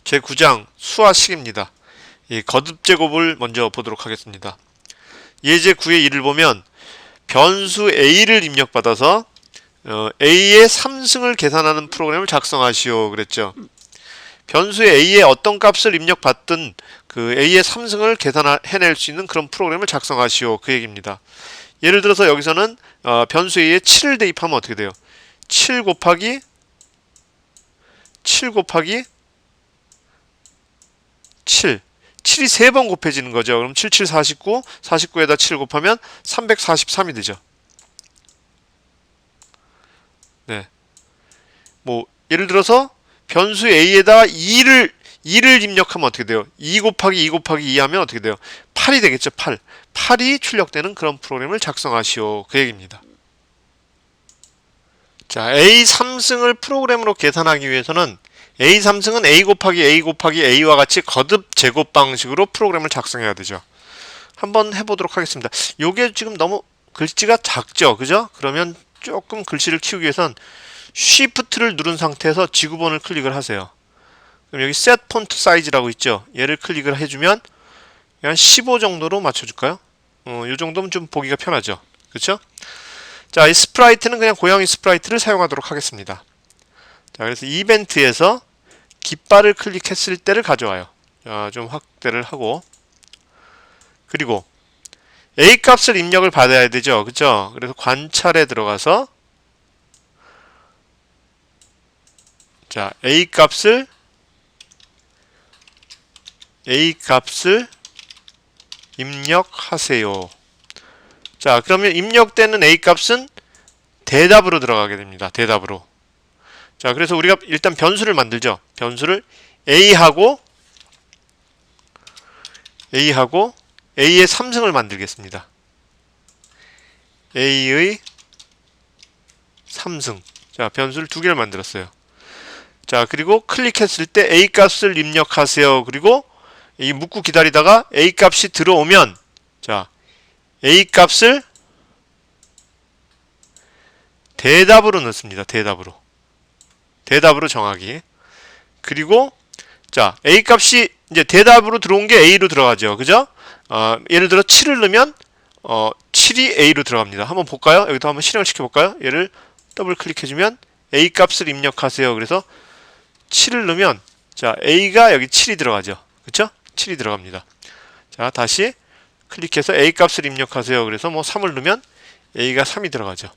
제9장 수화식입니다. 이 거듭 제곱을 먼저 보도록 하겠습니다. 예제 9의 1을 보면 변수 a를 입력받아서 a의 3승을 계산하는 프로그램을 작성하시오 그랬죠. 변수 a의 어떤 값을 입력받든 그 a의 3승을 해낼 수 있는 그런 프로그램을 작성하시오 그 얘기입니다. 예를 들어서 여기서는 변수 a에 7을 대입하면 어떻게 돼요? 7 곱하기 7 7이 3번 곱해지는 거죠. 그럼 7, 7, 49, 49에다 7 곱하면 343이 되죠. 네. 뭐 예를 들어서 변수 a에다 2를 입력하면 어떻게 돼요? 2 곱하기 2 곱하기 2 하면 어떻게 돼요? 8이 되겠죠. 8이 출력되는 그런 프로그램을 작성하시오 그 얘기입니다. 자, a 3승을 프로그램으로 계산하기 위해서는 a 3승은 a 곱하기 a 곱하기 a와 같이 거듭 제곱 방식으로 프로그램을 작성해야 되죠. 한번 해보도록 하겠습니다. 요게 지금 너무 글씨가 작죠, 그죠? 그러면 조금 글씨를 키우기 위해선 Shift를 누른 상태에서 지구본을 클릭을 하세요. 그럼 여기 Set Font Size라고 있죠? 얘를 클릭을 해주면 한 15 정도로 맞춰줄까요? 요 정도면 좀 보기가 편하죠, 그렇죠? 자, 이 스프라이트는 그냥 고양이 스프라이트를 사용하도록 하겠습니다. 자, 그래서 이벤트에서 깃발을 클릭했을 때를 가져와요. 자, 좀 확대를 하고, 그리고 A 값을 입력을 받아야 되죠, 그쵸? 그래서 관찰에 들어가서 자, A 값을 입력하세요. 자, 그러면 입력되는 A 값은 대답으로 들어가게 됩니다. 대답으로. 자, 그래서 우리가 일단 변수를 만들죠. 변수를 A하고 A의 3승을 만들겠습니다. A의 3승. 자, 변수를 2개를 만들었어요. 자, 그리고 클릭했을 때 A 값을 입력하세요. 그리고 이 묻고 기다리다가 A 값이 들어오면 자, A 값을 대답으로 넣습니다. 대답으로 정하기. 그리고 자, A 값이 이제 대답으로 들어온 게 A로 들어가죠. 그죠? 예를 들어 7을 넣으면 7이 A로 들어갑니다. 한번 볼까요? 여기도 한번 실행을 시켜볼까요? 얘를 더블 클릭해주면 A 값을 입력하세요. 그래서 7을 넣으면 자, A가 여기 7이 들어가죠. 그쵸? 7이 들어갑니다. 자, 다시 클릭해서 A 값을 입력하세요. 그래서 뭐 3을 넣으면 A가 3이 들어가죠.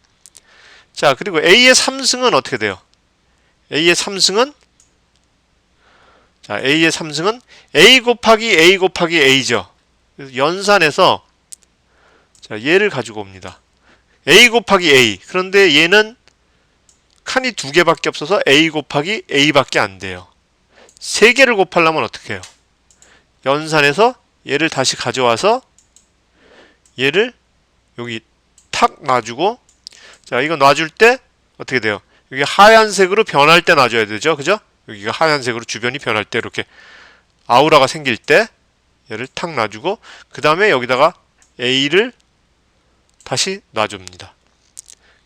자, 그리고 A의 3승은 어떻게 돼요? A의 3승은 A 곱하기 A 곱하기 A죠. 그래서 연산해서 자, 얘를 가지고 옵니다. A 곱하기 A. 그런데 얘는 칸이 2개밖에 없어서 A 곱하기 A밖에 안 돼요. 3개를 곱하려면 어떻게 해요? 연산해서 얘를 다시 가져와서 얘를 여기 탁 놔주고 자, 이거 놔줄 때 어떻게 돼요? 여기 하얀색으로 변할 때 놔줘야 되죠. 그죠? 여기가 하얀색으로 주변이 변할 때 이렇게 아우라가 생길 때 얘를 탁 놔주고 그 다음에 여기다가 A를 다시 놔줍니다.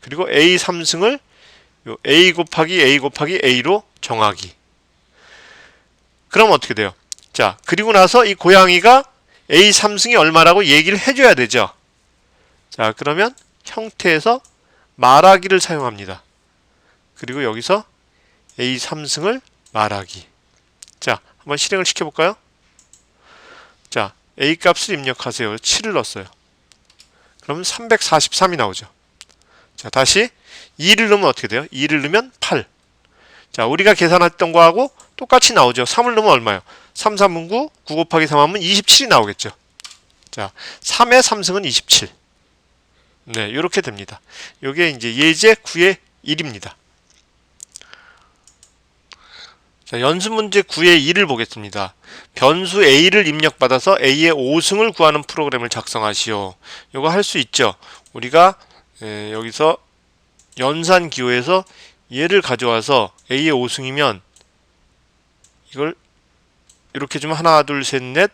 그리고 A 3승을 A 곱하기 A 곱하기 A로 정하기. 그럼 어떻게 돼요? 자, 그리고 나서 이 고양이가 A 3승이 얼마라고 얘기를 해줘야 되죠. 자, 그러면 형태에서 말하기를 사용합니다. 그리고 여기서 A 3승을 말하기. 자, 한번 실행을 시켜볼까요? 자, A 값을 입력하세요. 7을 넣었어요. 그러면 343이 나오죠. 자, 다시 2를 넣으면 어떻게 돼요? 2를 넣으면 8. 자, 우리가 계산했던 거하고 똑같이 나오죠. 3을 넣으면 얼마예요? 3, 3은 9, 9 곱하기 3 하면 27이 나오겠죠. 자, 3의 3승은 27. 네, 이렇게 됩니다. 이게 이제 예제 9의 1입니다. 자, 연습 문제 9의 2를 보겠습니다. 변수 A를 입력받아서 A의 5승을 구하는 프로그램을 작성하시오. 이거 할 수 있죠. 우리가 여기서 연산 기호에서 얘를 가져와서 A의 5승이면 이걸 이렇게 좀 하나, 둘, 셋, 넷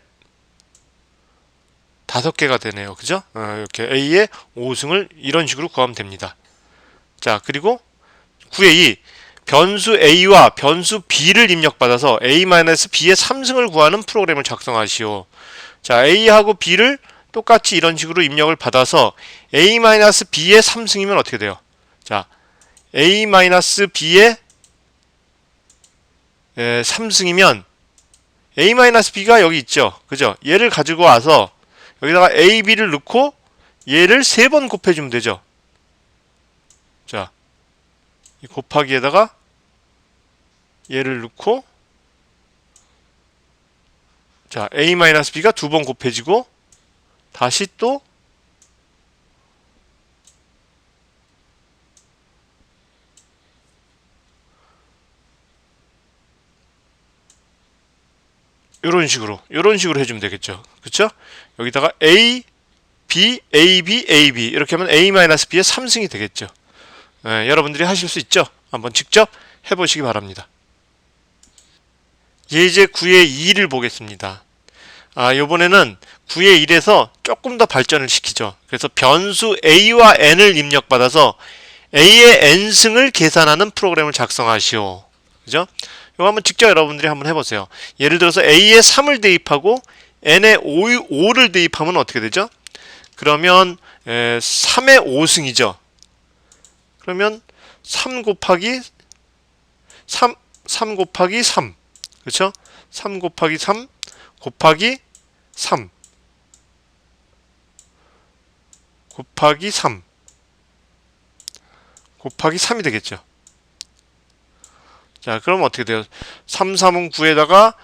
5개가 되네요. 그죠? 이렇게 A의 5승을 이런 식으로 구하면 됩니다. 자, 그리고 9의 2 변수 a와 변수 b를 입력받아서 a-b의 3승을 구하는 프로그램을 작성하시오. 자, a하고 b를 똑같이 이런 식으로 입력을 받아서 a-b의 3승이면 어떻게 돼요? 자, a-b의 3승이면 a-b가 여기 있죠. 그죠? 얘를 가지고 와서 여기다가 a, b를 넣고 얘를 3번 곱해주면 되죠. 자, 이 곱하기에다가 얘를 넣고 자, a-b가 2번 곱해지고 다시 또 요런 식으로 해주면 되겠죠. 그쵸? 여기다가 a, b, a, b, a, b 이렇게 하면 a-b의 3승이 되겠죠. 여러분들이 하실 수 있죠? 한번 직접 해보시기 바랍니다. 이제 9의 2를 보겠습니다. 요번에는 9의 1에서 조금 더 발전을 시키죠. 그래서 변수 a와 n을 입력받아서 a의 n승을 계산하는 프로그램을 작성하시오. 그죠? 이거 한번 직접 여러분들이 한번 해보세요. 예를 들어서 a에 3을 대입하고 n에 5를 대입하면 어떻게 되죠? 그러면 3의 5승이죠. 그러면 3 곱하기 3 곱하기 3 그렇죠? 3 곱하기 3 곱하기 3 곱하기 3 곱하기 3이 되겠죠. 자, 그럼 어떻게 돼요? 3, 3은 9에다가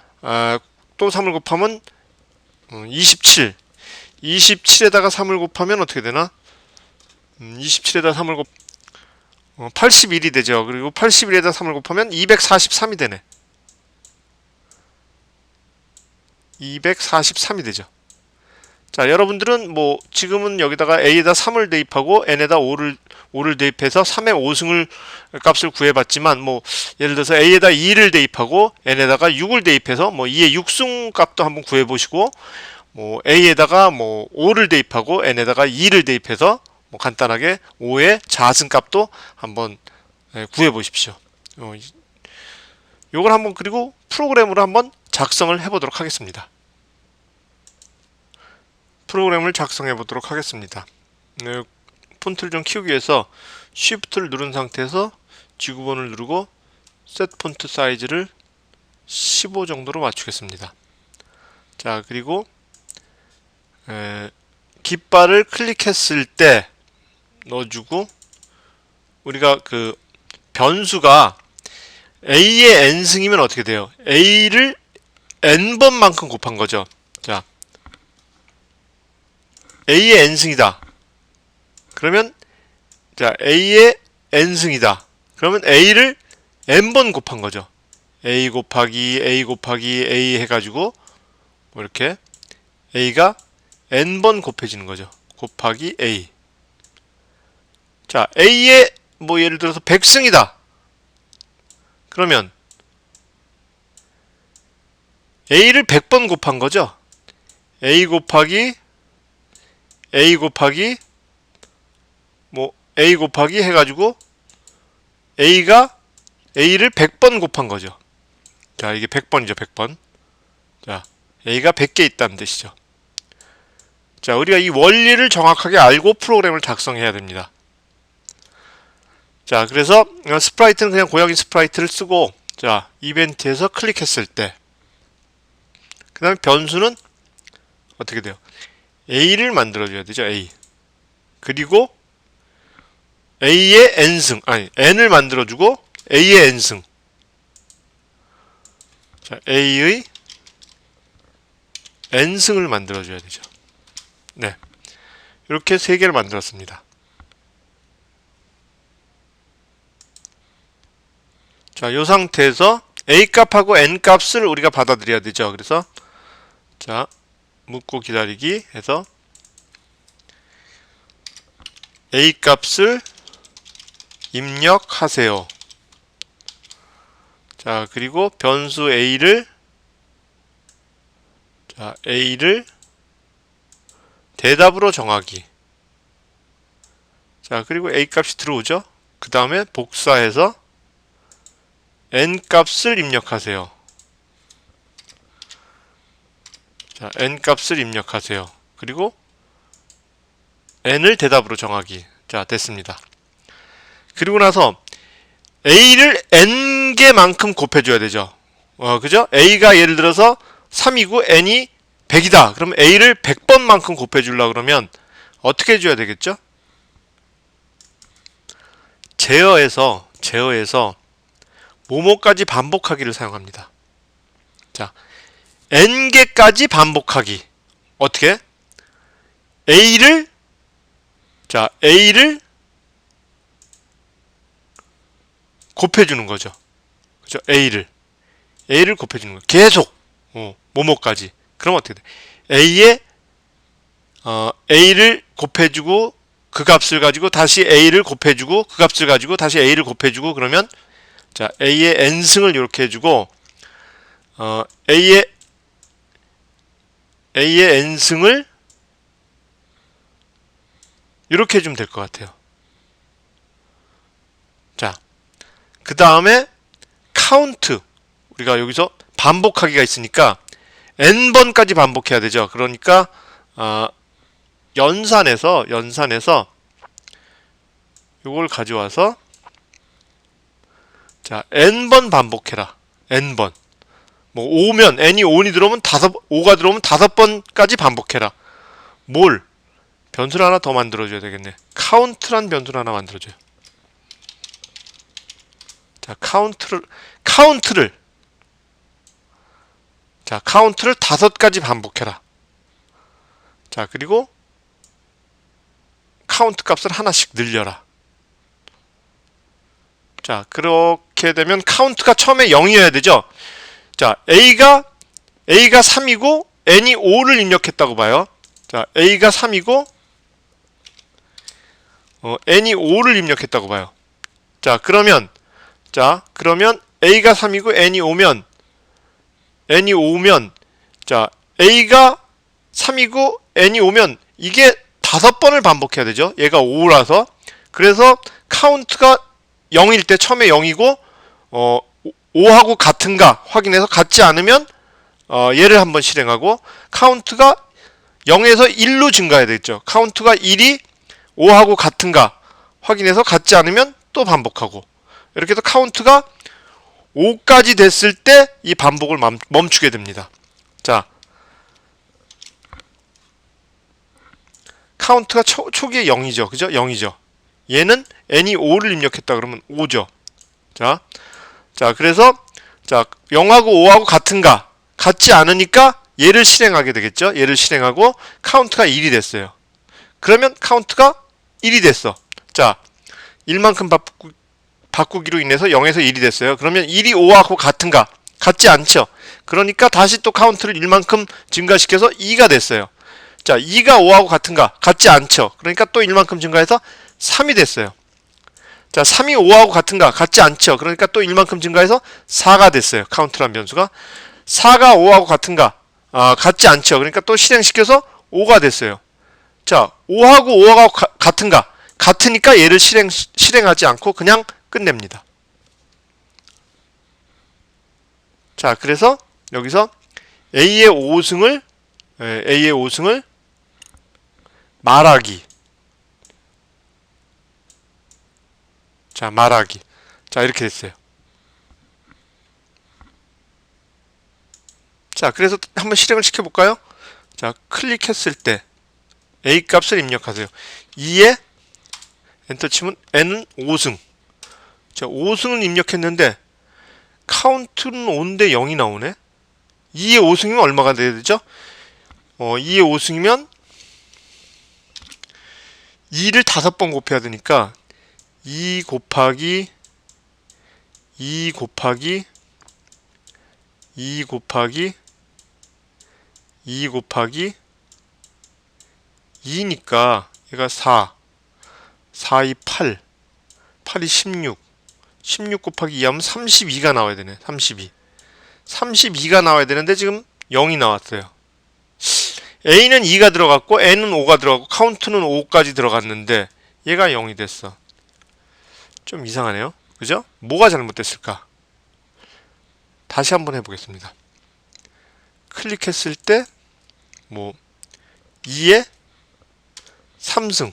또 3을 곱하면 27 27에다가 3을 곱하면 어떻게 되나? 27에다가 3을 곱 81이 되죠. 그리고 81에다가 3을 곱하면 243이 되네. 243이 되죠. 자, 여러분들은 뭐 지금은 여기다가 a에다 3을 대입하고 n에다 5를 대입해서 3의 5승을 값을 구해봤지만 뭐 예를 들어서 a에다 2를 대입하고 n에다가 6을 대입해서 뭐 2의 6승 값도 한번 구해보시고 뭐 a에다가 뭐 5를 대입하고 n에다가 2를 대입해서 뭐 간단하게 5의 자승 값도 한번 구해보십시오. 요걸 한번 그리고 프로그램으로 한번 작성을 해보도록 하겠습니다. 프로그램을 작성해 보도록 하겠습니다. 폰트를 좀 키우기 위해서 Shift를 누른 상태에서 지구본을 누르고 Set 폰트 사이즈를 15 정도로 맞추겠습니다. 자, 그리고 깃발을 클릭했을 때 넣어주고 우리가 그 변수가 a의 n승이면 어떻게 돼요? a를 n번만큼 곱한 거죠. 자, a의 n승이다. 그러면 자, a의 n승이다. 그러면 a를 n번 곱한 거죠. a 곱하기 a 해가지고 뭐 이렇게 a가 n번 곱해지는 거죠. 곱하기 a. 자, a의 뭐 예를 들어서 100승이다. 그러면 a를 100번 곱한 거죠. a 곱하기 뭐 a 곱하기 해가지고 a가 a를 100번 곱한 거죠. 자, 이게 100번이죠. 100번. 자, a가 100개 있다는 뜻이죠. 자, 우리가 이 원리를 정확하게 알고 프로그램을 작성해야 됩니다. 자, 그래서 스프라이트는 그냥 고양이 스프라이트를 쓰고 자, 이벤트에서 클릭했을 때 그 다음에 변수는 어떻게 돼요? a를 만들어줘야 되죠. a. 그리고 a의 n승, 아니 n을 만들어주고 a의 n승. 자, a의 n승을 만들어줘야 되죠. 네, 이렇게 3개를 만들었습니다. 자, 이 상태에서 a 값하고 n 값을 우리가 받아들여야 되죠. 그래서 자, 묻고 기다리기 해서 a 값을 입력하세요. 자, 그리고 변수 a를 대답으로 정하기. 자, 그리고 a 값이 들어오죠. 그 다음에 복사해서 n 값을 입력하세요. 자, n 값을 입력하세요. 그리고 n을 대답으로 정하기. 자, 됐습니다. 그리고 나서 a를 n개만큼 곱해줘야 되죠. 그죠? a가 예를 들어서 3이고 n이 100이다. 그럼 a를 100번만큼 곱해주려고 그러면 어떻게 해줘야 되겠죠? 제어에서 뭐뭐까지 반복하기를 사용합니다. 자, n개까지 반복하기. 어떻게? a를 곱해주는 거죠. 그죠? A를 곱해주는 거. 계속 뭐뭐까지. 그럼 어떻게 돼? A를 곱해주고 그 값을 가지고 다시 A를 곱해주고 그 값을 가지고 다시 A를 곱해주고 그러면 자 A의 n승을 이렇게 해주고 A의 n승을 이렇게 해주면 될 것 같아요. 자, 그 다음에 카운트. 우리가 여기서 반복하기가 있으니까 n번까지 반복해야 되죠. 그러니까 연산해서 이걸 가져와서 자 n번 반복해라. n번. 뭐 5면 n이 5이 들어오면 5가 들어오면 5번까지 반복해라. 뭘? 변수를 하나 더 만들어줘야 되겠네. 카운트란 변수를 하나 만들어줘요. 자, 카운트를 5가지 반복해라. 자, 그리고 카운트 값을 하나씩 늘려라. 자, 그렇게 되면 카운트가 처음에 0이어야 되죠. 자, A가 3이고 n이 5를 입력했다고 봐요. 자, A가 3이고 n이 5를 입력했다고 봐요. 자, 그러면 A가 3이고 n이 5면 자, A가 3이고 n이 5면 이게 5번을 반복해야 되죠. 얘가 5라서. 그래서 카운트가 0일 때 처음에 0이고 5하고 같은가 확인해서 같지 않으면 얘를 한번 실행하고 카운트가 0에서 1로 증가해야 되겠죠. 카운트가 1이 5하고 같은가 확인해서 같지 않으면 또 반복하고 이렇게 해서 카운트가 5까지 됐을 때 이 반복을 멈추게 됩니다. 자, 카운트가 초기에 0이죠. 그죠? 0이죠. 얘는 n이 5를 입력했다 그러면 5죠. 자, 그래서 0하고 5하고 같은가 같지 않으니까 얘를 실행하게 되겠죠. 얘를 실행하고 카운트가 1이 됐어요. 그러면 카운트가 1이 됐어. 자, 1만큼 바꾸기로 인해서 0에서 1이 됐어요. 그러면 1이 5하고 같은가? 같지 않죠. 그러니까 다시 또 카운트를 1만큼 증가시켜서 2가 됐어요. 자, 2가 5하고 같은가? 같지 않죠. 그러니까 또 1만큼 증가해서 3이 됐어요. 자, 3이 5하고 같은가? 같지 않죠. 그러니까 또 1만큼 증가해서 4가 됐어요. 카운트란 변수가. 4가 5하고 같은가? 같지 않죠. 그러니까 또 실행시켜서 5가 됐어요. 자, 5하고 같은가? 같으니까 얘를 실행하지 않고 그냥 끝냅니다. 자, 그래서 여기서 A의 5승을 말하기. 자, 말하기. 자, 이렇게 됐어요. 자, 그래서 한번 실행을 시켜볼까요? 자, 클릭했을 때 A 값을 입력하세요. 2에 엔터 치면 n은 5승. 자, 5승을 입력했는데 카운트는 5인데 0이 나오네. 2의 5승이면 얼마가 돼야 되죠? 2의 5승이면 2를 5번 곱해야 되니까 2 곱하기 2 곱하기 2 곱하기 2 곱하기 2니까 얘가 4 2, 8 8이 16 곱하기 2 하면 32가 나와야 되네. 32가 나와야 되는데 지금 0이 나왔어요. A는 2가 들어갔고 N은 5가 들어갔고 카운트는 5까지 들어갔는데 얘가 0이 됐어. 좀 이상하네요. 그죠? 뭐가 잘못됐을까? 다시 한번 해보겠습니다. 클릭했을 때 뭐 2에 3승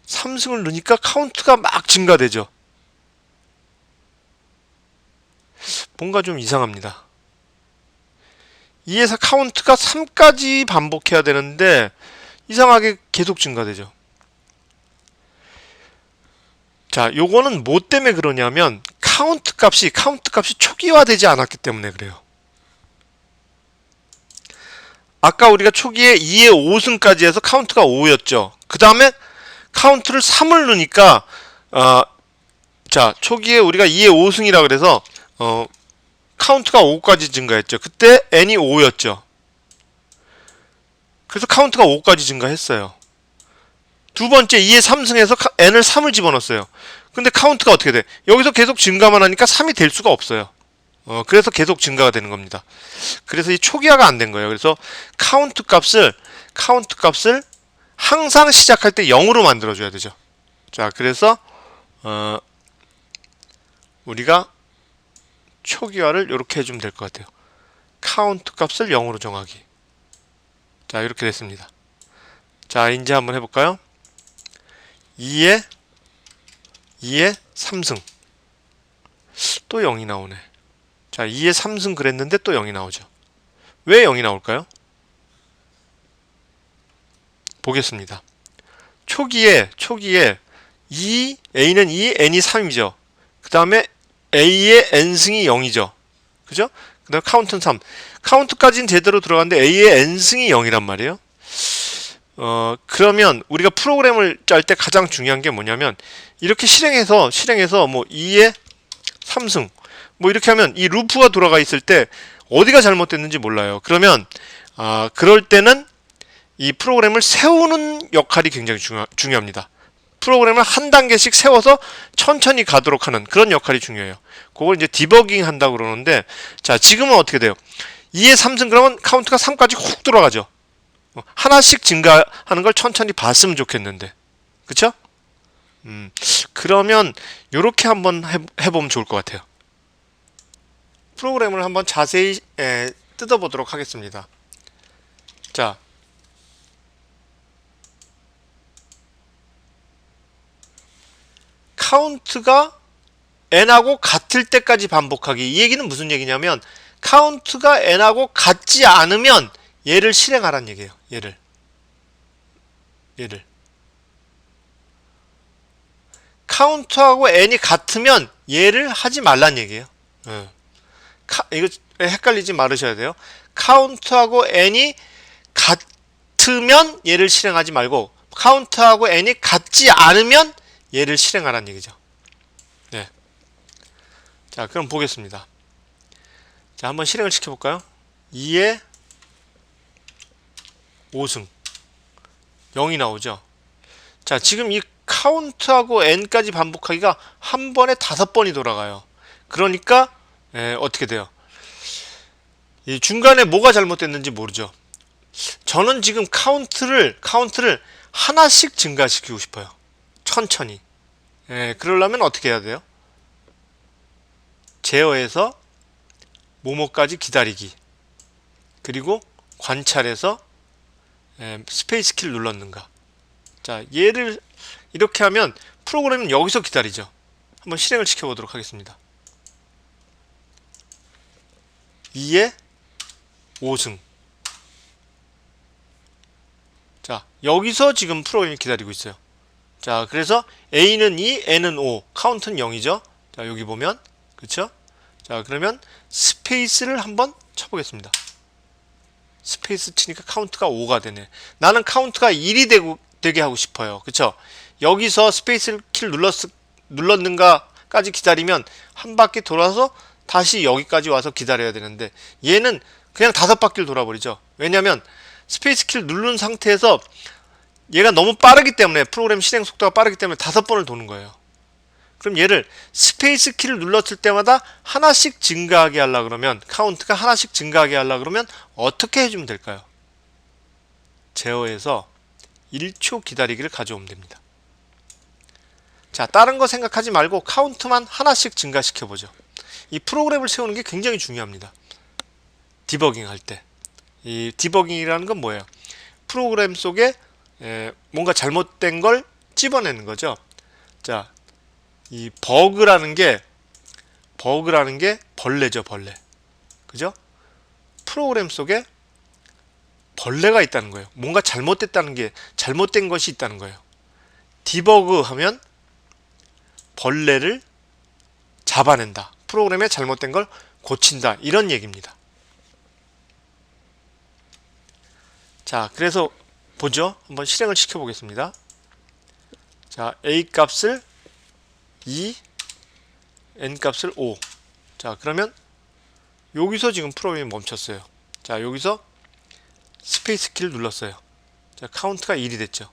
3승을 넣으니까 카운트가 막 증가되죠. 뭔가 좀 이상합니다. 2에서 카운트가 3까지 반복해야 되는데 이상하게 계속 증가되죠. 자, 요거는 뭐 때문에 그러냐면 카운트 값이 초기화되지 않았기 때문에 그래요. 아까 우리가 초기에 2에 5승까지 해서 카운트가 5였죠. 그 다음에 카운트를 3을 넣으니까 자, 초기에 우리가 2에 5승이라 그래서 카운트가 5까지 증가했죠. 그때 n이 5였죠. 그래서 카운트가 5까지 증가했어요. 두 번째 2에 3승해서 n을 3을 집어넣었어요. 근데 카운트가 어떻게 돼? 여기서 계속 증가만 하니까 3이 될 수가 없어요. 그래서 계속 증가가 되는 겁니다. 그래서 이 초기화가 안 된 거예요. 그래서 카운트 값을 항상 시작할 때 0으로 만들어줘야 되죠. 자, 그래서 우리가 초기화를 이렇게 해주면 될 것 같아요. 카운트 값을 0으로 정하기. 자, 이렇게 됐습니다. 자, 이제 한번 해볼까요? 2에 3승. 또 0이 나오네. 자, 2에 3승 그랬는데 또 0이 나오죠. 왜 0이 나올까요? 보겠습니다. 초기에 A는 2, N이 3이죠. 그 다음에 A의 N승이 0이죠. 그죠? 그 다음에 카운트는 3. 카운트까지는 제대로 들어갔는데 A의 N승이 0이란 말이에요. 그러면 우리가 프로그램을 짤 때 가장 중요한 게 뭐냐면 이렇게 실행해서 뭐 2에 3승 뭐 이렇게 하면 이 루프가 돌아가 있을 때 어디가 잘못됐는지 몰라요. 그러면 그럴 때는 이 프로그램을 세우는 역할이 굉장히 중요합니다. 프로그램을 한 단계씩 세워서 천천히 가도록 하는 그런 역할이 중요해요. 그걸 이제 디버깅 한다고 그러는데, 자, 지금은 어떻게 돼요? 2에 3승 그러면 카운트가 3까지 훅 들어가죠. 하나씩 증가하는 걸 천천히 봤으면 좋겠는데, 그쵸? 그러면 요렇게 한번 해보면 좋을 것 같아요. 프로그램을 한번 자세히 뜯어보도록 하겠습니다. 자, 카운트가 n하고 같을 때까지 반복하기. 이 얘기는 무슨 얘기냐면 카운트가 n하고 같지 않으면 얘를 실행하라는 얘기예요. 얘를 카운트하고 n이 같으면 얘를 하지 말란 얘기예요. 이거 헷갈리지 말으셔야 돼요. 카운트하고 n이 같으면 얘를 실행하지 말고 카운트하고 n이 같지 않으면 얘를 실행하라는 얘기죠. 네. 자, 그럼 보겠습니다. 자, 한번 실행을 시켜볼까요? 2에 5승 0이 나오죠. 자, 지금 이 카운트하고 n까지 반복하기가 한 번에 5번이 돌아가요. 그러니까 어떻게 돼요? 이 중간에 뭐가 잘못됐는지 모르죠. 저는 지금 카운트를 하나씩 증가시키고 싶어요. 천천히. 그러려면 어떻게 해야 돼요? 제어해서 뭐뭐까지 기다리기. 그리고 관찰해서 스페이스 키를 눌렀는가. 자, 얘를 이렇게 하면 프로그램은 여기서 기다리죠. 한번 실행을 시켜보도록 하겠습니다. 2에 5승. 자, 여기서 지금 프로그램이 기다리고 있어요. 자, 그래서 A는 2, N은 5, 카운트는 0이죠. 자, 여기 보면, 그쵸? 자, 그러면 스페이스를 한번 쳐보겠습니다. 스페이스 치니까 카운트가 5가 되네. 나는 카운트가 1이 되게 하고 싶어요. 그쵸? 여기서 스페이스 키를 눌렀는가까지 기다리면 한 바퀴 돌아서 다시 여기까지 와서 기다려야 되는데 얘는 그냥 5바퀴를 돌아버리죠. 왜냐면 스페이스 키를 누른 상태에서 얘가 너무 빠르기 때문에 프로그램 실행 속도가 빠르기 때문에 5번을 도는 거예요. 그럼 얘를 스페이스 키를 눌렀을 때마다 하나씩 증가하게 하려 그러면 카운트가 하나씩 증가하게 하려 그러면 어떻게 해주면 될까요? 제어해서 1초 기다리기를 가져오면 됩니다. 자, 다른 거 생각하지 말고 카운트만 하나씩 증가시켜보죠. 이 프로그램을 세우는 게 굉장히 중요합니다. 디버깅 할 때. 이 디버깅이라는 건 뭐예요? 프로그램 속에 뭔가 잘못된 걸 찝어내는 거죠. 자, 이 버그라는 게 벌레죠, 벌레. 그죠? 프로그램 속에 벌레가 있다는 거예요. 뭔가 잘못된 것이 있다는 거예요. 디버그 하면 벌레를 잡아낸다. 프로그램에 잘못된 걸 고친다. 이런 얘기입니다. 자, 그래서 보죠. 한번 실행을 시켜 보겠습니다. 자, A 값을 2, N 값을 5. 자, 그러면 여기서 지금 프로그램이 멈췄어요. 자, 여기서 스페이스 키를 눌렀어요. 자, 카운트가 1이 됐죠.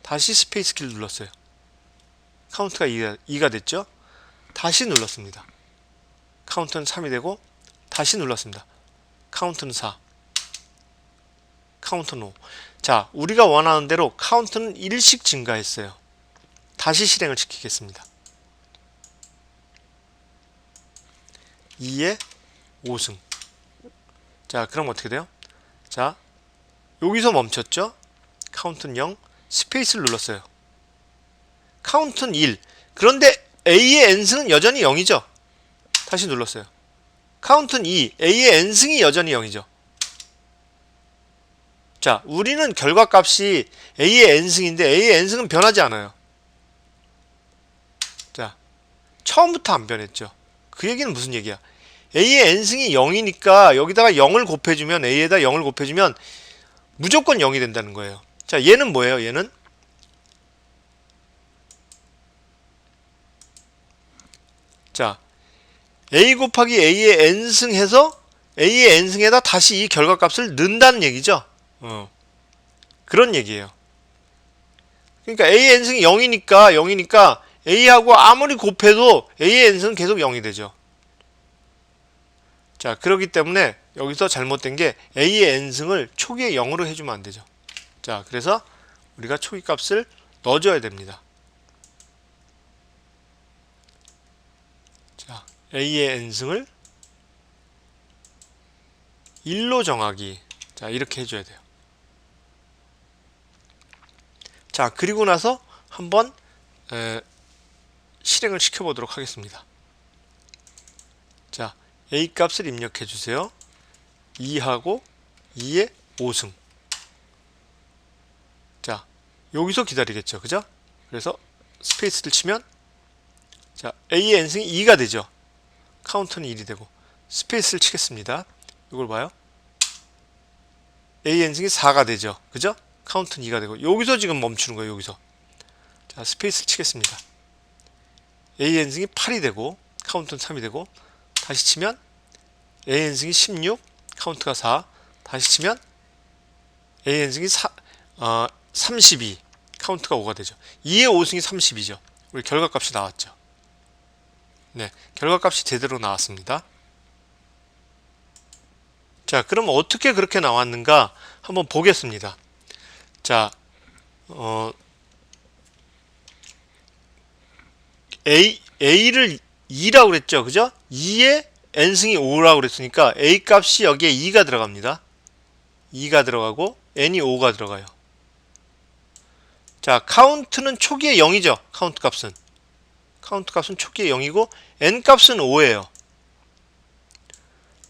다시 스페이스 키를 눌렀어요. 카운트가 2가 됐죠. 다시 눌렀습니다. 카운트는 3이 되고 다시 눌렀습니다. 카운트는 4, 카운트는 5. 자, 우리가 원하는 대로 카운트는 1씩 증가했어요. 다시 실행을 시키겠습니다. 2에 5승. 자, 그럼 어떻게 돼요? 자, 여기서 멈췄죠? 카운트는 0, 스페이스를 눌렀어요. 카운트는 1. 그런데 A의 N승은 여전히 0이죠? 다시 눌렀어요. 카운트는 2. A의 N승이 여전히 0이죠? 자, 우리는 결과값이 A의 N승인데 A의 N승은 변하지 않아요. 자, 처음부터 안 변했죠. 그 얘기는 무슨 얘기야? A의 N승이 0이니까 여기다가 0을 곱해주면 A에다 0을 곱해주면 무조건 0이 된다는 거예요. 자, 얘는 뭐예요? 얘는 자, A 곱하기 A의 N승 해서 A의 N승에다 다시 이 결과값을 넣는다는 얘기죠. 그런 얘기예요. 그러니까 A의 N승이 0이니까 A하고 아무리 곱해도 A의 N승은 계속 0이 되죠. 자, 그렇기 때문에 여기서 잘못된 게 A의 N승을 초기에 0으로 해주면 안 되죠. 자, 그래서 우리가 초기 값을 넣어줘야 됩니다. 자, A의 N승을 1로 정하기. 자, 이렇게 해줘야 돼요. 자, 그리고 나서 한번 실행을 시켜보도록 하겠습니다. 자, A 값을 입력해 주세요. 2하고 2에 5승. 자, 여기서 기다리겠죠. 그죠? 그래서 스페이스를 치면 자, A의 N승이 2가 되죠. 카운트는 1이 되고 스페이스를 치겠습니다. 이걸 봐요. A의 N승이 4가 되죠. 그죠? 카운트는 2가 되고 여기서 지금 멈추는 거예요. 여기서. 자, 스페이스를 치겠습니다. A의 N승이 8이 되고 카운트는 3이 되고 다시 치면 A의 N승이 16, 카운트가 4. 다시 치면 A의 N승이 32, 카운트가 5가 되죠. 2의 5승이 32죠. 우리 결과값이 나왔죠. 네, 결과값이 제대로 나왔습니다. 자, 그럼 어떻게 그렇게 나왔는가 한번 보겠습니다. 자, A를 2라고 그랬죠. 그죠? 2에 N승이 5라고 그랬으니까 A 값이 여기에 2가 들어갑니다. 2가 들어가고 N이 5가 들어가요. 자, 카운트는 초기에 0이죠. 카운트 값은 초기에 0이고 N 값은 5예요.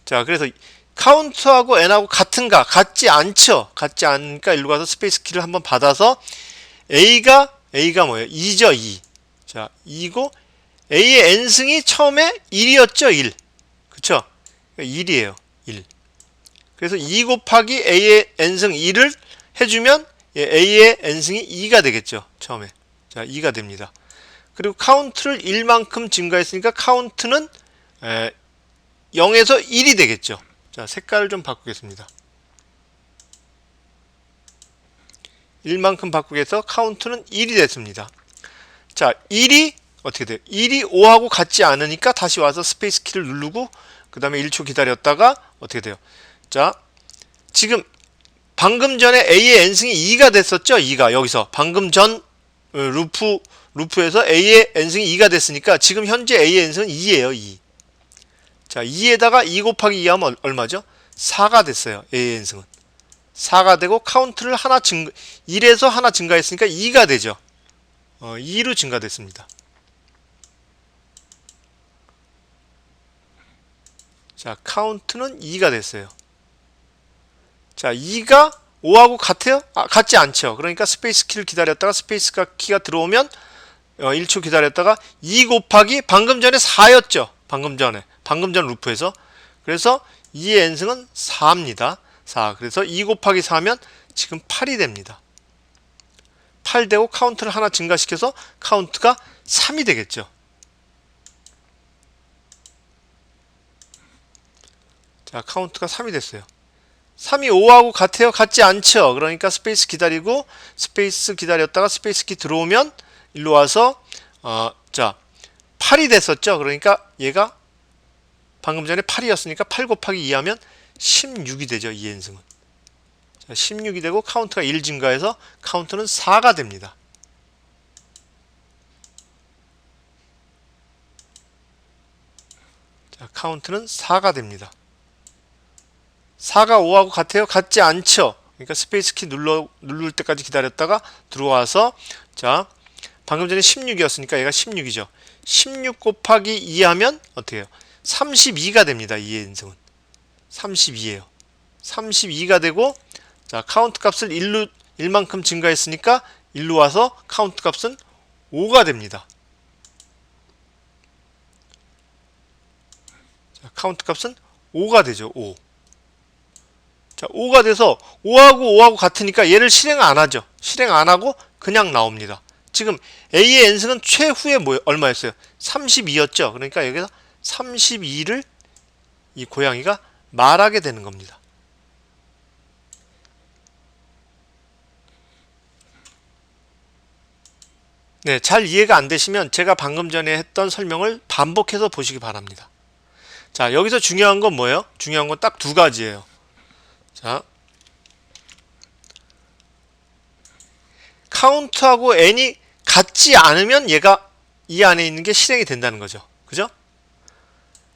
자, 그래서 카운트하고 N하고 같은가? 같지 않죠. 같지 않으니까 일로 가서 스페이스 키를 한번 받아서 A가 뭐예요? 2죠, 2. 자, 2고 A의 N승이 처음에 1이었죠, 1. 그쵸? 1이에요, 1. 그래서 2 곱하기 A의 N승 1을 해주면 A의 N승이 2가 되겠죠, 처음에. 자, 2가 됩니다. 그리고 카운트를 1만큼 증가했으니까 카운트는 0에서 1이 되겠죠. 자, 색깔을 좀 바꾸겠습니다. 1만큼 바꾸게 해서 카운트는 1이 됐습니다. 자, 1이 어떻게 돼요? 1이 5하고 같지 않으니까 다시 와서 스페이스 키를 누르고 그 다음에 1초 기다렸다가 어떻게 돼요? 자, 지금 방금 전에 A의 N승이 2가 됐었죠? 2가 여기서 방금 전 루프에서 A의 N승이 2가 됐으니까 지금 현재 A의 N승은 2예요. 2. 자, 2에다가 2 곱하기 2 하면 얼마죠? 4가 됐어요. A의 n승은. 4가 되고 카운트를 하나 1에서 하나 증가했으니까 2가 되죠. 2로 증가됐습니다. 자, 카운트는 2가 됐어요. 자, 2가 5하고 같아요? 같지 않죠. 그러니까 스페이스 키를 기다렸다가 스페이스 키가 들어오면 1초 기다렸다가 2 곱하기 방금 전에 4였죠. 방금 전 루프에서. 그래서 2의 n승은 4입니다. 4. 그래서 2 곱하기 4면 지금 8이 됩니다. 8 되고 카운트를 하나 증가시켜서 카운트가 3이 되겠죠. 자, 카운트가 3이 됐어요. 3이 5하고 같아요? 같지 않죠. 그러니까 스페이스 기다리고 스페이스 기다렸다가 스페이스 키 들어오면 일로 와서 자, 8이 됐었죠. 그러니까 얘가 방금 전에 8이었으니까 8 곱하기 2 하면 16이 되죠. 2n승은. 자, 16이 되고 카운트가 1 증가해서 카운트는 4가 됩니다. 자, 카운트는 4가 됩니다. 4가 5하고 같아요? 같지 않죠. 그러니까 스페이스 키 누를 때까지 기다렸다가 들어와서 자, 방금 전에 16이었으니까 얘가 16이죠. 16 곱하기 2 하면 어떻게 해요? 32가 됩니다. 2의 n승은. 32예요. 32가 되고 자, 카운트 값을 1만큼 증가했으니까 일로 와서 카운트 값은 5가 됩니다. 자, 카운트 값은 5가 되죠. 5. 자, 5가 돼서 5하고 같으니까 얘를 실행 안 하죠. 실행 안 하고 그냥 나옵니다. 지금 A의 n승은 최후에 얼마였어요? 32였죠. 그러니까 여기서 32를 이 고양이가 말하게 되는 겁니다. 네, 잘 이해가 안 되시면 제가 방금 전에 했던 설명을 반복해서 보시기 바랍니다. 자, 여기서 중요한 건 뭐예요? 중요한 건 딱 두 가지예요. 자, 카운트하고 n이 같지 않으면 얘가 이 안에 있는 게 실행이 된다는 거죠. 그죠?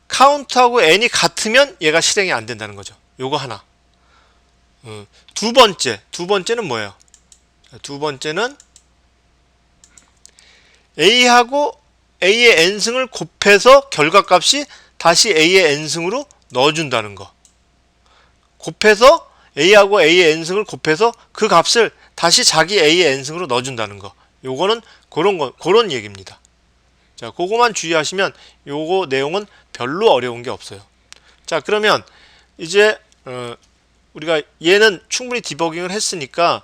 카운트하고 n이 같으면 얘가 실행이 안 된다는 거죠. 요거 하나. 두 번째는 뭐예요? 두 번째는 a하고 a의 n승을 곱해서 결과값이 다시 a의 n승으로 넣어준다는 거. 곱해서 a하고 a의 n승을 곱해서 그 값을 다시 자기 a의 n승으로 넣어준다는 거. 요거는 그런 얘기입니다. 자, 그거만 주의하시면 요거 내용은 별로 어려운 게 없어요. 자, 그러면 이제 우리가 얘는 충분히 디버깅을 했으니까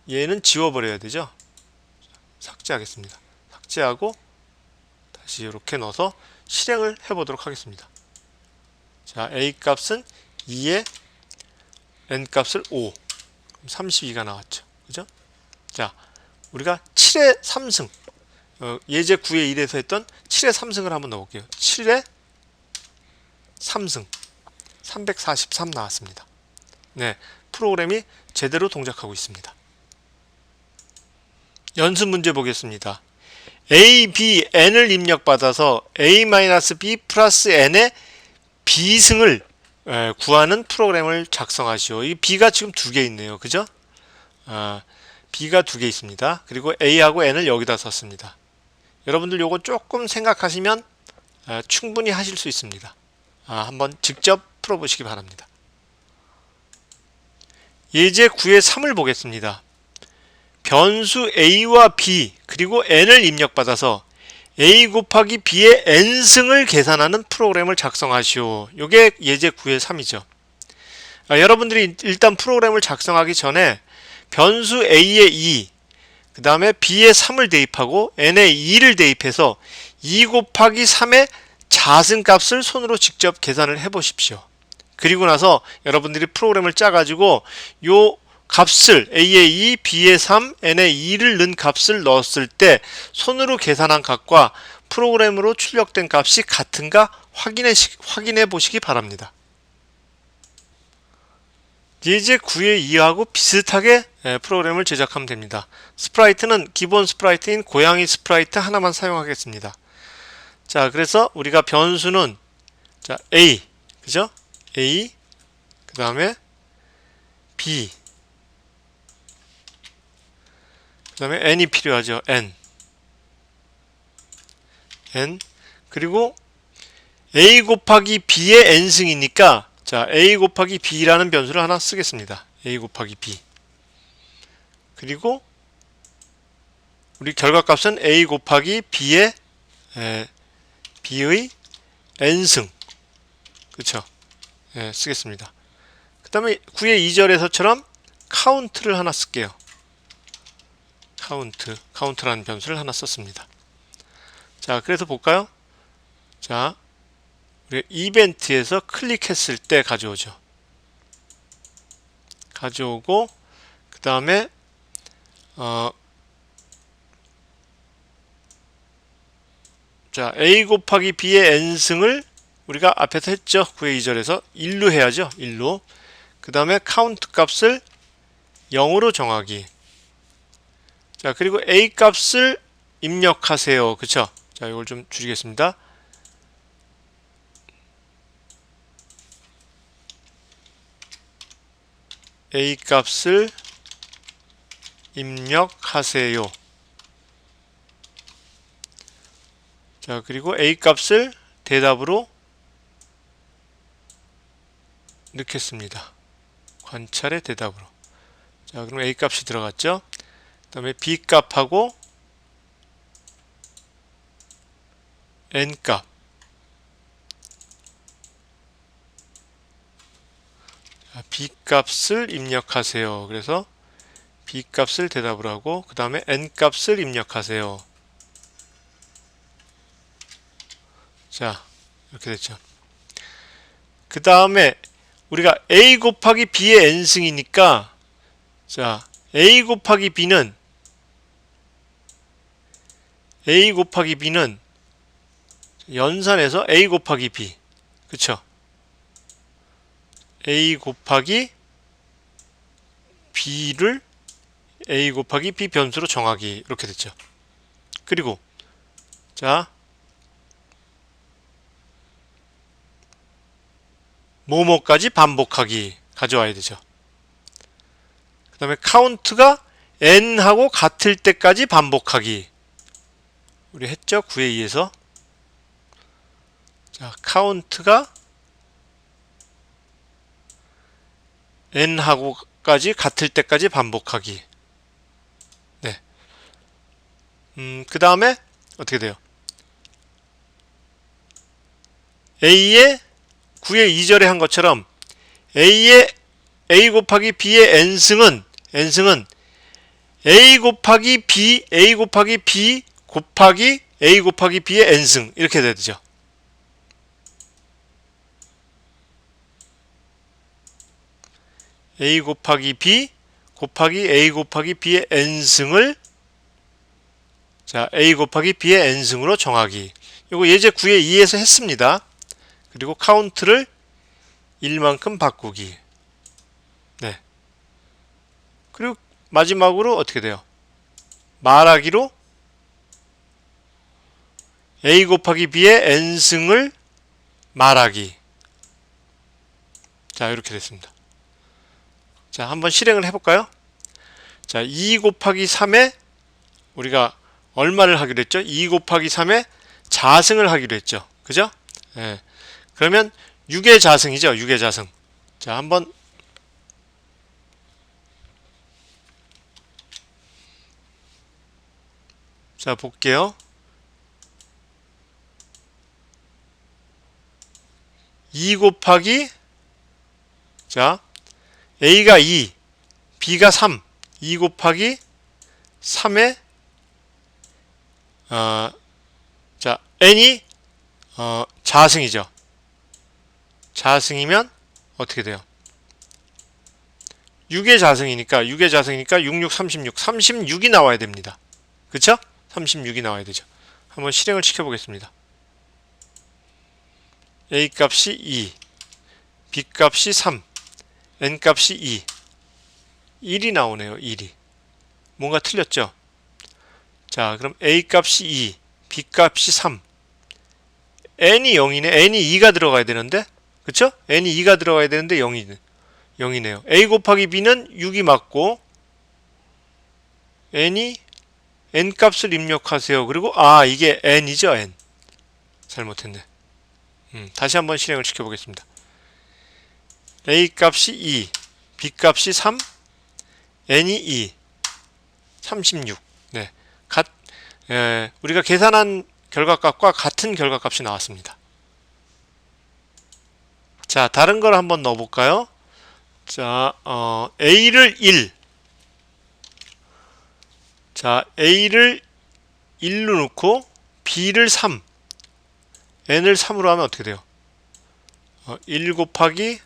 얘는 지워버려야 되죠. 삭제하겠습니다. 삭제하고 다시 이렇게 넣어서 실행을 해보도록 하겠습니다. 자, a 값은 2에 n 값을 5, 32가 나왔죠. 그죠? 자, 우리가 7의 3승, 예제 9의 1에서 했던 7의 3승을 한번 넣어볼게요. 7의 3승, 343 나왔습니다. 네, 프로그램이 제대로 동작하고 있습니다. 연습 문제 보겠습니다. a, b, n을 입력받아서 a-b 플러스 n의 b승을 구하는 프로그램을 작성하시오. 이 b가 지금 두 개 있네요. 그죠? b가 두 개 있습니다. 그리고 a하고 n을 여기다 썼습니다. 여러분들 요거 조금 생각하시면 충분히 하실 수 있습니다. 한번 직접 풀어보시기 바랍니다. 예제 9의 3을 보겠습니다. 변수 a와 b 그리고 n을 입력받아서 a 곱하기 b의 n승을 계산하는 프로그램을 작성하시오. 요게 예제 9의 3이죠. 여러분들이 일단 프로그램을 작성하기 전에 변수 a에 2, 그 다음에 b에 3을 대입하고 n에 2를 대입해서 2 곱하기 3의 자승값을 손으로 직접 계산을 해 보십시오. 그리고 나서 여러분들이 프로그램을 짜가지고 요 값을 a에 2, b에 3, n에 2를 넣은 값을 넣었을 때 손으로 계산한 값과 프로그램으로 출력된 값이 같은가 확인해 보시기 바랍니다. 예제 9의 2하고 비슷하게 프로그램을 제작하면 됩니다. 스프라이트는 기본 스프라이트인 고양이 스프라이트 하나만 사용하겠습니다. 자, 그래서 우리가 변수는 자, A. 그죠? A. 그 다음에 B. 그 다음에 N이 필요하죠. N. N. 그리고 A 곱하기 B의 N승이니까, 자, A 곱하기 B라는 변수를 하나 쓰겠습니다. A 곱하기 B. 그리고 우리 결과값은 A 곱하기 B의 N승. 그쵸? 쓰겠습니다. 그 다음에 9의 2절에서처럼 카운트를 하나 쓸게요. 카운트라는 변수를 하나 썼습니다. 자, 그래서 볼까요? 자, 우리 이벤트에서 클릭했을 때 가져오죠. 가져오고, 그 다음에 자, A 곱하기 B의 N승을 우리가 앞에서 했죠. 9의 2절에서 1로 해야죠. 1로. 그 다음에 카운트 값을 0으로 정하기. 자, 그리고 A 값을 입력하세요. 그쵸? 자, 이걸 좀 줄이겠습니다. A 값을 입력하세요. 자, 그리고 A 값을 대답으로 넣겠습니다. 관찰의 대답으로. 자, 그럼 A 값이 들어갔죠? 그 다음에 B 값하고 N 값. 자, B 값을 입력하세요. 그래서 B 값을 대답으로 하고, 그 다음에 N 값을 입력하세요. 자, 이렇게 됐죠. 그 다음에 우리가 A 곱하기 B의 N승이니까, 자, A 곱하기 B는 연산해서 A 곱하기 B. 그쵸? A 곱하기 B를 A 곱하기 B 변수로 정하기. 이렇게 됐죠. 그리고, 자, 뭐뭐까지 반복하기 가져와야 되죠. 그 다음에 카운트가 n하고 같을 때까지 반복하기. 우리 했죠? 9의 2에서. 자, 카운트가 n하고까지 같을 때까지 반복하기. 네. 그 다음에 어떻게 돼요? A의 9의 2절에 한 것처럼 A의 A 곱하기 B의 N승은 A 곱하기 B 곱하기 A 곱하기 B의 N승. 이렇게 되죠. A 곱하기 B 곱하기 A 곱하기 B의 N승을, 자, A 곱하기 B의 N승으로 정하기. 이거 예제 9의 2에서 했습니다. 그리고 카운트를 1만큼 바꾸기. 네. 그리고 마지막으로 어떻게 돼요? 말하기로 A 곱하기 B의 N승을 말하기. 자, 이렇게 됐습니다. 자, 한번 실행을 해볼까요? 자, 2 곱하기 3에 우리가 얼마를 하기로 했죠? 2 곱하기 3에 자승을 하기로 했죠. 그죠? 예. 그러면 6의 자승이죠. 6의 자승. 자, 한번 자, 볼게요. 2 곱하기, 자, A가 2, B가 3, 2 곱하기 3에 자, N이 자승이죠. 자승이면 어떻게 돼요? 6의 자승이니까 6, 6, 36. 36이 나와야 됩니다. 그쵸? 36이 나와야 되죠. 한번 실행을 시켜보겠습니다. A 값이 2, B 값이 3, N 값이 2. 1이 나오네요. 1이. 뭔가 틀렸죠? 자, 그럼 A 값이 2, B 값이 3, n이 0이네. n이 2가 들어가야 되는데, 그쵸? n이 2가 들어가야 되는데 0이네요. a 곱하기 b는 6이 맞고 n이 n 값을 입력하세요. 그리고 이게 n이죠. n. 잘못했네. 다시 한번 실행을 시켜보겠습니다. a 값이 2, b 값이 3, n이 2, 36. 네, 우리가 계산한 결과값과 같은 결과값이 나왔습니다. 자, 다른 걸 한번 넣어볼까요? 자, a를 1. 자, a를 1로 놓고 b를 3, n을 3으로 하면 어떻게 돼요? 1 곱하기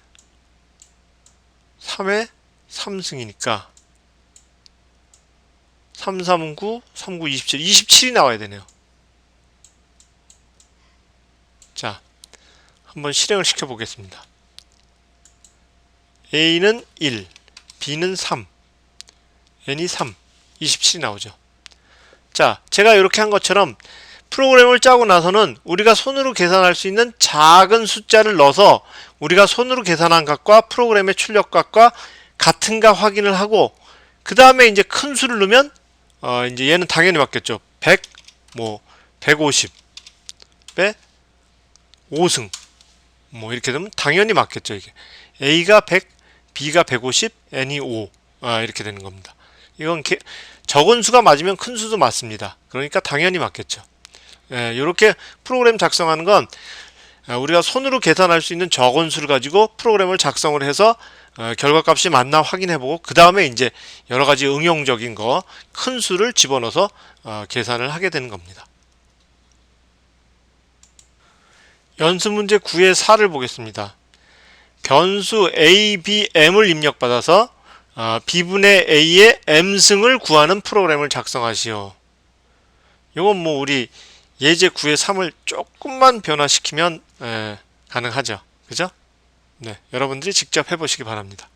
3의 3승이니까 3, 3, 9, 3, 9, 27. 27이 나와야 되네요. 자, 한번 실행을 시켜보겠습니다. A는 1, B는 3, N이 3, 27이 나오죠. 자, 제가 이렇게 한 것처럼 프로그램을 짜고 나서는 우리가 손으로 계산할 수 있는 작은 숫자를 넣어서 우리가 손으로 계산한 값과 프로그램의 출력값과 같은가 확인을 하고 그 다음에 이제 큰 수를 넣으면 이제 얘는 당연히 맞겠죠. 100, 150에 5승 이렇게 되면 당연히 맞겠죠. 이게 A가 100, B가 150, N이 5 이렇게 되는 겁니다. 이건 적은 수가 맞으면 큰 수도 맞습니다. 그러니까 당연히 맞겠죠. 이렇게 프로그램 작성하는 건 우리가 손으로 계산할 수 있는 적은 수를 가지고 프로그램을 작성을 해서 결과값이 맞나 확인해보고 그 다음에 이제 여러가지 응용적인 거 큰 수를 집어넣어서 계산을 하게 되는 겁니다. 연습 문제 9의 4를 보겠습니다. 변수 a, b, m을 입력받아서 b분의 a의 m승을 구하는 프로그램을 작성하시오. 이건 뭐 우리 예제 9의 3을 조금만 변화시키면 가능하죠. 그죠? 네, 여러분들이 직접 해보시기 바랍니다.